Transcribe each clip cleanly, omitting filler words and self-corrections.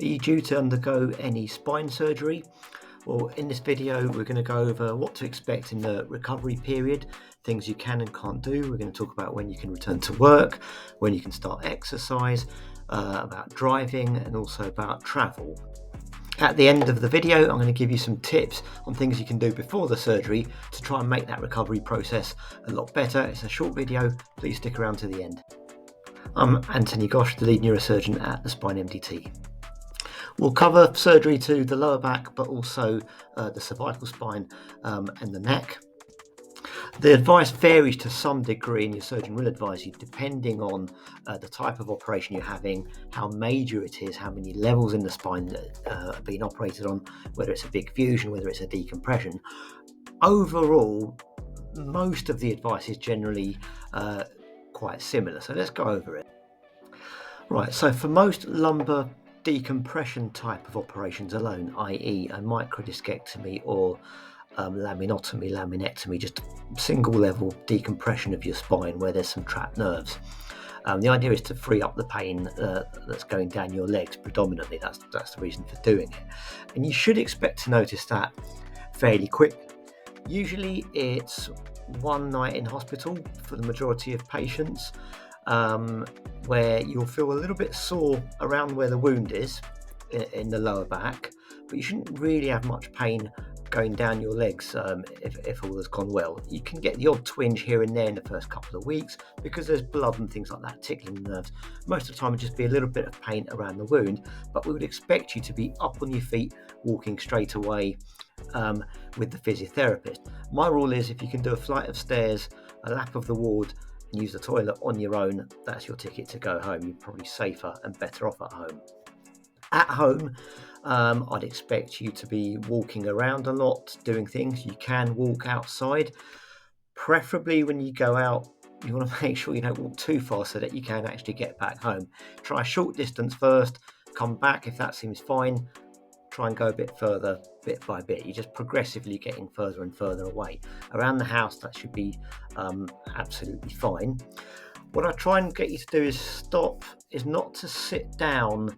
Are you due to undergo any spine surgery? Well, in this video, we're going to go over what to expect in the recovery period, things you can and can't do. We're going to talk about when you can return to work, when you can start exercise, about driving, and also about travel. At the end of the video, I'm going to give you some tips on things you can do before the surgery to try and make that recovery process a lot better. It's a short video. Please stick around to the end. I'm Anthony Gosh, the lead neurosurgeon at the Spine MDT. We'll cover surgery to the lower back, but also the cervical spine and the neck. The advice varies to some degree, and your surgeon will advise you depending on the type of operation you're having, how major it is, how many levels in the spine that are being operated on, whether it's a big fusion, whether it's a decompression. Overall, most of the advice is generally quite similar, so let's go over it. Right, so for most lumbar decompression type of operations alone, i.e. a microdiscectomy or laminotomy, laminectomy, just single level decompression of your spine where there's some trapped nerves. The idea is to free up the pain that's going down your legs predominantly. That's the reason for doing it. And you should expect to notice that fairly quick. Usually it's one night in hospital for the majority of patients, where you'll feel a little bit sore around where the wound is in the lower back, but you shouldn't really have much pain going down your legs if all has gone well. You can get the odd twinge here and there in the first couple of weeks because there's blood and things like that tickling the nerves. Most of the time it'll just be a little bit of pain around the wound, but we would expect you to be up on your feet walking straight away with the physiotherapist. My rule is if you can do a flight of stairs, a lap of the ward, and use the toilet on your own, that's your ticket to go home. You're probably safer and better off at home. At home, I'd expect you to be walking around a lot, doing things. You can walk outside. Preferably when you go out, you want to make sure you don't walk too far so that you can actually get back home. Try a short distance first, come back if that seems fine. Try and go a bit further, bit by bit. You're just progressively getting further and further away. Around the house, that should be absolutely fine. What I try and get you to do is not to sit down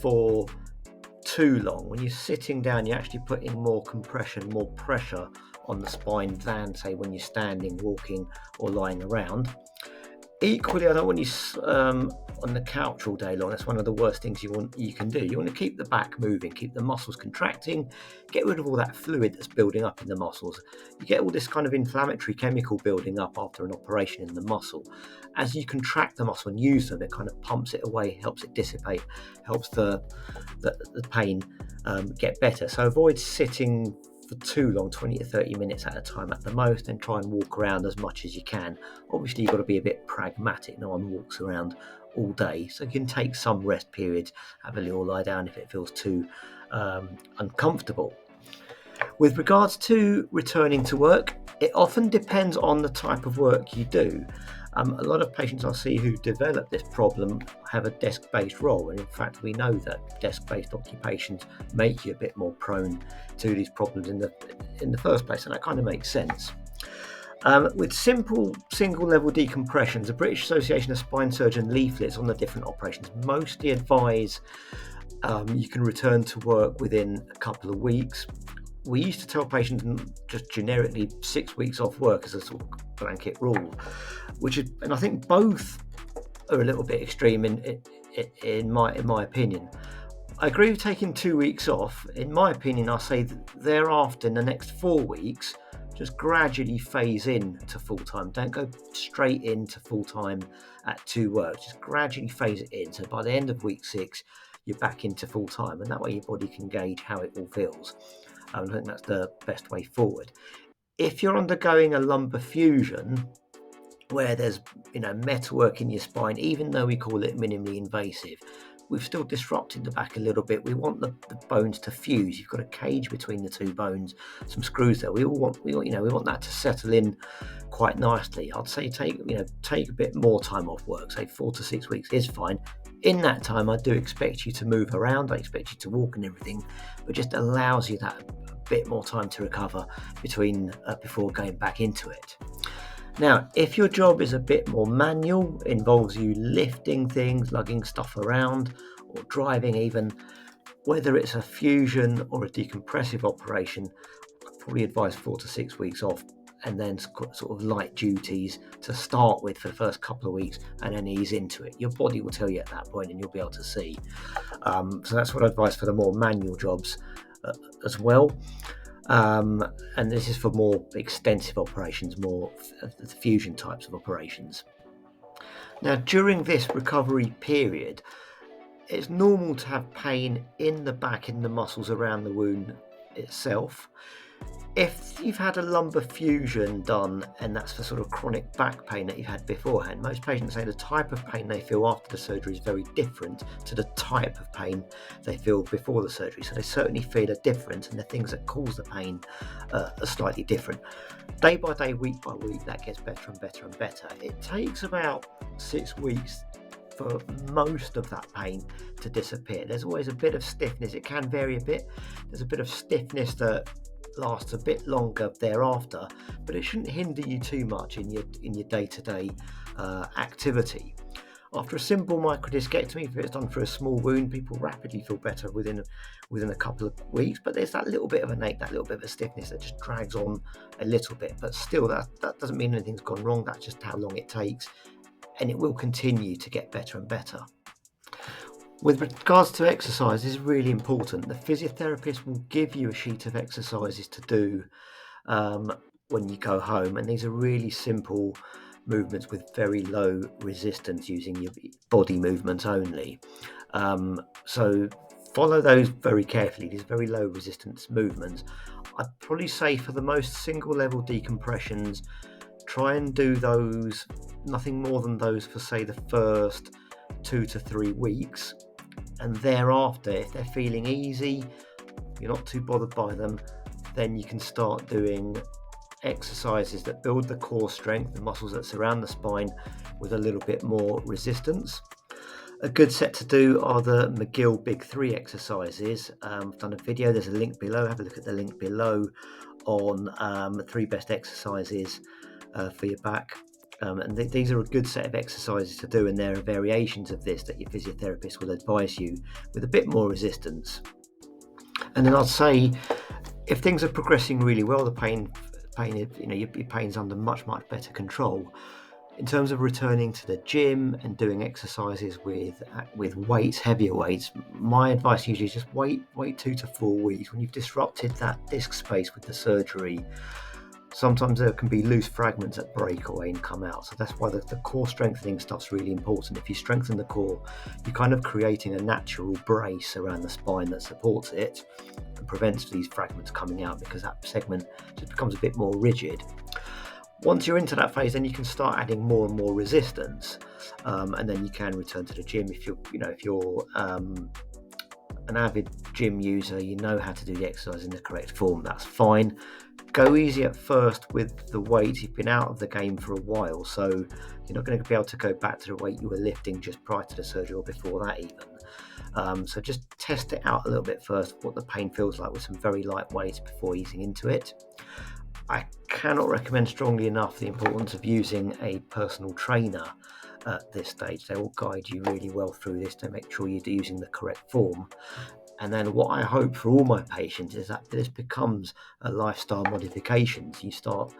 for too long. When you're sitting down, you're actually putting more compression, more pressure on the spine than, say, when you're standing, walking, or lying around. Equally, I don't want you on the couch all day long. That's one of the worst things you can do. You want to keep the back moving, keep the muscles contracting, get rid of all that fluid that's building up in the muscles. You get all this kind of inflammatory chemical building up after an operation in the muscle. As you contract the muscle and use them, it kind of pumps it away, helps it dissipate, helps the pain get better. So avoid sitting for too long, 20 to 30 minutes at a time at the most, and try and walk around as much as you can. Obviously, you've got to be a bit pragmatic. No one walks around all day, so you can take some rest periods, have a little lie down if it feels too uncomfortable. With regards to returning to work, it often depends on the type of work you do. A lot of patients I see who develop this problem have a desk-based role, and in fact we know that desk-based occupations make you a bit more prone to these problems in the first place, and that kind of makes sense. With simple single-level decompressions, the British Association of Spine Surgeons leaflets on the different operations mostly advise you can return to work within a couple of weeks. We used to tell patients just generically 6 weeks off work as a sort of blanket rule, and I think both are a little bit extreme in my opinion. I agree with taking 2 weeks off. In my opinion, I say that thereafter, in the next 4 weeks, just gradually phase in to full-time. Don't go straight into full-time at 2 works. Just gradually phase it in. So by the end of week 6, you're back into full-time, and that way your body can gauge how it all feels. I think that's the best way forward. If you're undergoing a lumbar fusion, where there's metalwork in your spine, even though we call it minimally invasive, we've still disrupted the back a little bit. We want the bones to fuse. You've got a cage between the two bones, some screws there. We want that to settle in quite nicely. I'd say take a bit more time off work. Say 4 to 6 weeks is fine. In that time, I do expect you to move around. I expect you to walk and everything, but just allows you that bit more time to recover before going back into it. Now, if your job is a bit more manual, involves you lifting things, lugging stuff around, or driving even, Whether it's a fusion or a decompressive operation, I'd probably advise 4 to 6 weeks off, and then sort of light duties to start with for the first couple of weeks, and then ease into it. Your body will tell you at that point, and you'll be able to see. So that's what I advise for the more manual jobs as well. And this is for more extensive operations, more the fusion types of operations. Now, during this recovery period, it's normal to have pain in the back, in the muscles around the wound itself. If you've had a lumbar fusion done, and that's for sort of chronic back pain that you've had beforehand, most patients say the type of pain they feel after the surgery is very different to the type of pain they feel before the surgery. So they certainly feel a difference, and the things that cause the pain are slightly different. Day by day, week by week, that gets better and better and better. It takes about 6 weeks for most of that pain to disappear. There's always a bit of stiffness. It can vary a bit. There's a bit of stiffness that lasts a bit longer thereafter, but it shouldn't hinder you too much in your day-to-day activity. After a simple microdiscectomy, if it's done for a small wound, people rapidly feel better within a couple of weeks, but there's that little bit of an ache, that little bit of a stiffness that just drags on a little bit. But still, that doesn't mean anything's gone wrong. That's just how long it takes, and it will continue to get better and better. With regards to exercise, this is really important. The physiotherapist will give you a sheet of exercises to do when you go home, and these are really simple movements with very low resistance using your body movements only. So follow those very carefully. These very low resistance movements. I'd probably say for the most single level decompressions, try and do those, nothing more than those for say the first 2 to 3 weeks, and thereafter, if they're feeling easy, you're not too bothered by them, then you can start doing exercises that build the core strength, the muscles that surround the spine, with a little bit more resistance. A good set to do are the McGill Big 3 exercises. I've done a video, there's a link below. Have a look at the link below on the 3 best exercises for your back. And these are a good set of exercises to do, and there are variations of this that your physiotherapist will advise you with a bit more resistance. And then I'd say, if things are progressing really well, the pain, your pain's under much better control. In terms of returning to the gym and doing exercises with weights, heavier weights, my advice usually is just wait 2 to 4 weeks. When you've disrupted that disc space with the surgery, sometimes there can be loose fragments that break away and come out. So that's why the core strengthening stuff's really important. If you strengthen the core, you're kind of creating a natural brace around the spine that supports it and prevents these fragments coming out, because that segment just becomes a bit more rigid. Once you're into that phase, then you can start adding more and more resistance, and then you can return to the gym. If you're an avid gym user, you know how to do the exercise in the correct form, that's fine. Go easy at first with the weight. You've been out of the game for a while, so you're not going to be able to go back to the weight you were lifting just prior to the surgery or before that even. So just test it out a little bit first, what the pain feels like with some very light weights before easing into it. I cannot recommend strongly enough the importance of using a personal trainer at this stage. They will guide you really well through this to make sure you're using the correct form. And then what I hope for all my patients is that this becomes a lifestyle modification. So you start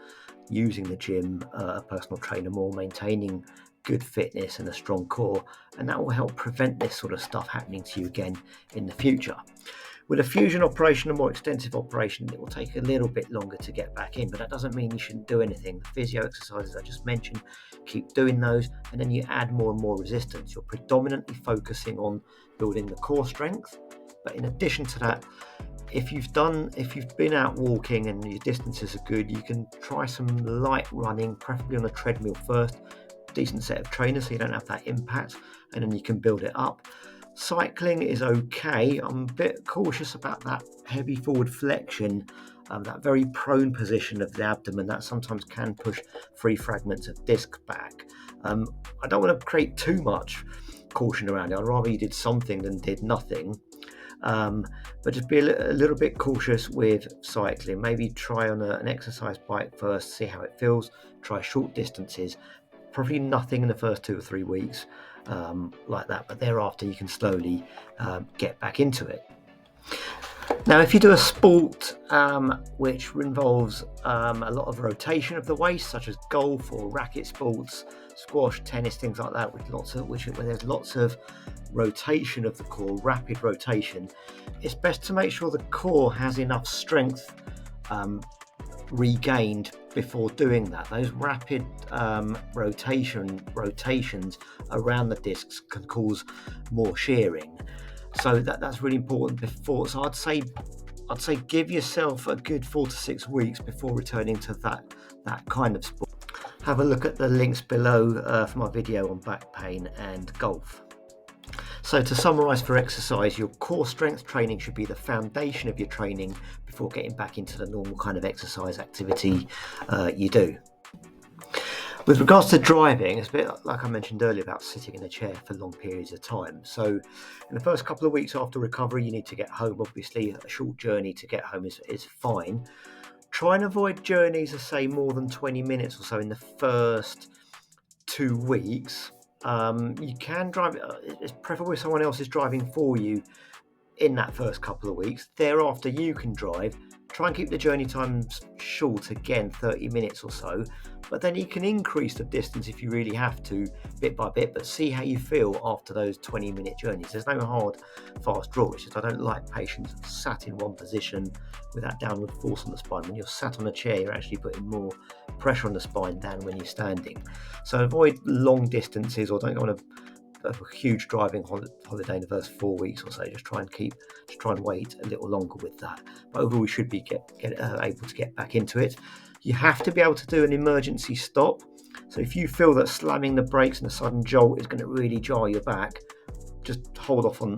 using the gym, a personal trainer more, maintaining good fitness and a strong core, and that will help prevent this sort of stuff happening to you again in the future. With a fusion operation, a more extensive operation, it will take a little bit longer to get back in, but that doesn't mean you shouldn't do anything. The physio exercises I just mentioned, keep doing those, and then you add more and more resistance. You're predominantly focusing on building the core strength, but in addition to that, if you've been out walking and your distances are good, you can try some light running, preferably on a treadmill first, decent set of trainers so you don't have that impact, and then you can build it up. Cycling is okay. I'm a bit cautious about that heavy forward flexion, that very prone position of the abdomen that sometimes can push free fragments of disc back. I don't want to create too much caution around it. I'd rather you did something than did nothing. But just be a little bit cautious with cycling. Maybe try on an exercise bike first, see how it feels. Try short distances. Probably nothing in the first 2 or 3 weeks like that, but thereafter you can slowly get back into it. Now, if you do a sport which involves a lot of rotation of the waist, such as golf or racket sports, squash, tennis, things like that, where there's lots of rotation of the core, rapid rotation, it's best to make sure the core has enough strength regained before doing that. Those rapid rotations around the discs can cause more shearing. So that's really important before. So I'd say give yourself a good 4 to 6 weeks before returning to that kind of sport. Have a look at the links below for my video on back pain and golf. So to summarise for exercise, your core strength training should be the foundation of your training before getting back into the normal kind of exercise activity you do. With regards to driving, it's a bit like I mentioned earlier about sitting in a chair for long periods of time. So in the first couple of weeks after recovery, you need to get home. Obviously, a short journey to get home is fine. Try and avoid journeys of, say, more than 20 minutes or so in the first 2 weeks. You can drive, it's preferable if someone else is driving for you in that first couple of weeks. Thereafter, you can drive. Try and keep the journey times short, again 30 minutes or so, but then you can increase the distance if you really have to, bit by bit, but see how you feel after those 20-minute journeys. There's no hard, fast rule. It's just I don't like patients sat in one position with that downward force on the spine. When you're sat on a chair, you're actually putting more pressure on the spine than when you're standing. So avoid long distances, or don't go on a huge driving holiday in the first 4 weeks or so. Just try and wait a little longer with that. But overall, we should be able to get back into it. You have to be able to do an emergency stop. So if you feel that slamming the brakes and a sudden jolt is going to really jar your back, just hold off on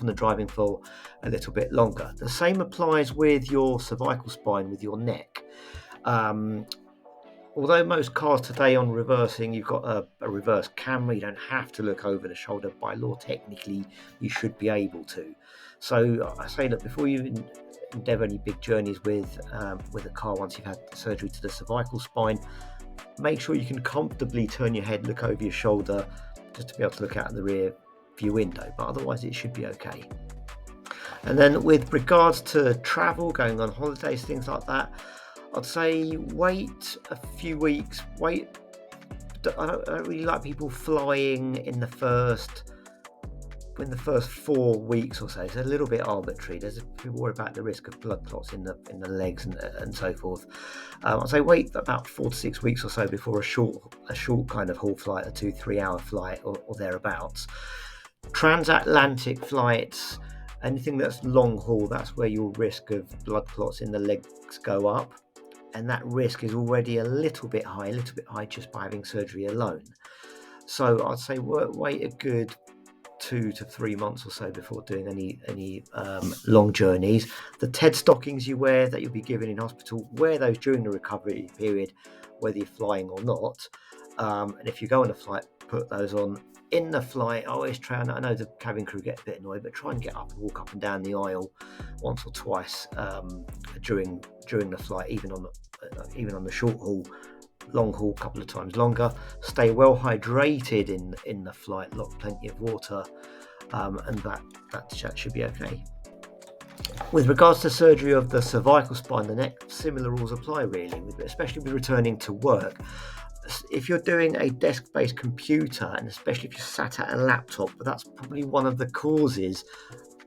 the driving for a little bit longer. The same applies with your cervical spine, with your neck. Although most cars today on reversing, you've got a reverse camera, you don't have to look over the shoulder. By law, technically, you should be able to. So I say that before you endeavour any big journeys with a car, once you've had surgery to the cervical spine, make sure you can comfortably turn your head, look over your shoulder, just to be able to look out the rear view window. But otherwise, it should be okay. And then with regards to travel, going on holidays, things like that, I'd say wait a few weeks. I don't really like people flying in the first 4 weeks or so. It's a little bit arbitrary. There's people worry about the risk of blood clots in the legs and so forth. I'd say wait about 4 to 6 weeks or so before a short kind of haul flight, a 2-3 hour flight or thereabouts. Transatlantic flights, anything that's long haul, that's where your risk of blood clots in the legs go up. And that risk is already a little bit high just by having surgery alone. So I'd say wait a good 2 to 3 months or so before doing any long journeys. The TED stockings you wear that you'll be given in hospital, wear those during the recovery period, whether you're flying or not. And if you go on a flight, put those on in the flight. I always try, and I know the cabin crew get a bit annoyed, but try and get up and walk up and down the aisle once or twice during the flight, even on the short haul. Long haul, couple of times longer. Stay well hydrated in the flight. Plenty of water, and that should be okay. With regards to surgery of the cervical spine, the neck, similar rules apply really, especially with returning to work. If you're doing a desk-based computer, and especially if you're sat at a laptop, but that's probably one of the causes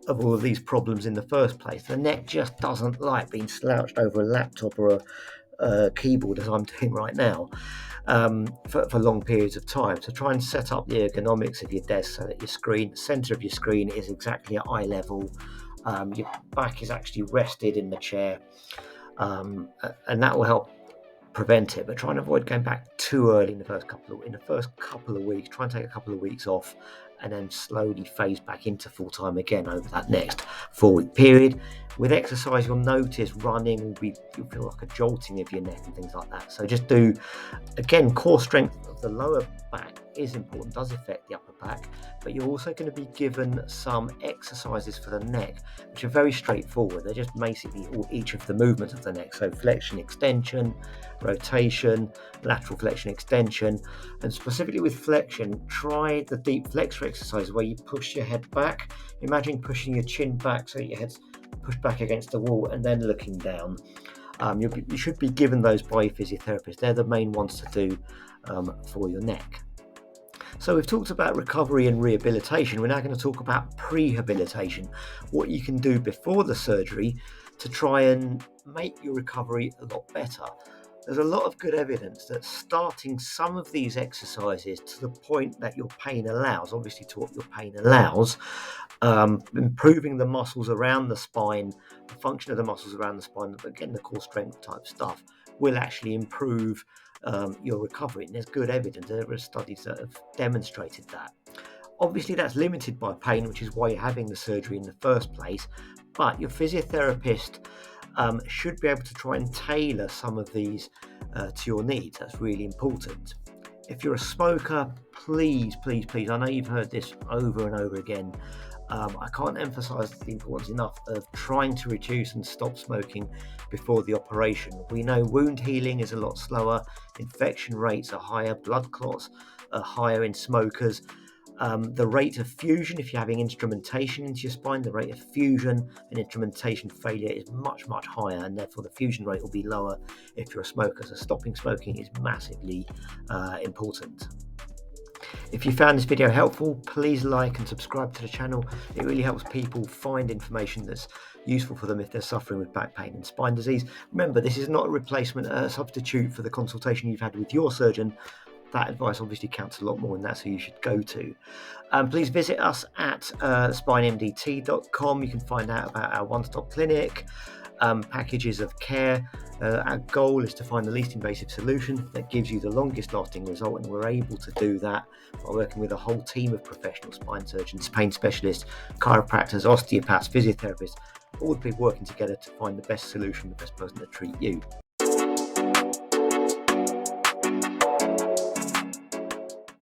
of all of these problems in the first place. The neck just doesn't like being slouched over a laptop or a keyboard, as I'm doing right now, for long periods of time. So try and set up the ergonomics of your desk so that the center of your screen is exactly at eye level. Your back is actually rested in the chair, and that will help prevent it. But try and avoid going back too early in the first couple of weeks. Try and take a couple of weeks off, and then slowly phase back into full-time again over that next 4-week period. With exercise, you'll notice running you'll feel like a jolting of your neck and things like that. So just do, again, core strength of the lower back is important, does affect the upper back, but you're also going to be given some exercises for the neck, which are very straightforward. They're just basically each of the movements of the neck. So flexion, extension, rotation, lateral flexion, extension. And specifically with flexion, try the deep flexor exercise where you push your head back. Imagine pushing your chin back so your head's pushed back against the wall and then looking down. You should be given those by your physiotherapist. They're the main ones to do for your neck. So we've talked about recovery and rehabilitation. We're now going to talk about prehabilitation, what you can do before the surgery to try and make your recovery a lot better. There's a lot of good evidence that starting some of these exercises to the point that your pain allows, obviously to what your pain allows, improving the muscles around the spine, the function of the muscles around the spine, again, the core strength type stuff, will actually improve your recovery. And there's good evidence. There are studies that have demonstrated that. Obviously, that's limited by pain, which is why you're having the surgery in the first place. But your physiotherapist should be able to try and tailor some of these to your needs. That's really important. If you're a smoker, please, I know you've heard this over and over again. I can't emphasize the importance enough of trying to reduce and stop smoking before the operation. We know wound healing is a lot slower, infection rates are higher, blood clots are higher in smokers. The rate of fusion, if you're having instrumentation into your spine, the rate of fusion and instrumentation failure is much, much higher, and therefore the fusion rate will be lower if you're a smoker. So stopping smoking is massively important. If you found this video helpful, please like and subscribe to the channel. It really helps people find information that's useful for them if they're suffering with back pain and spine disease. Remember, this is not a replacement, a substitute for the consultation you've had with your surgeon. That advice obviously counts a lot more, and that's who you should go to. Please visit us at spinemdt.com. You can find out about our one-stop clinic, packages of care. Our goal is to find the least invasive solution that gives you the longest lasting result, and we're able to do that by working with a whole team of professional spine surgeons, pain specialists, chiropractors, osteopaths, physiotherapists, all the people working together to find the best solution, the best person to treat you.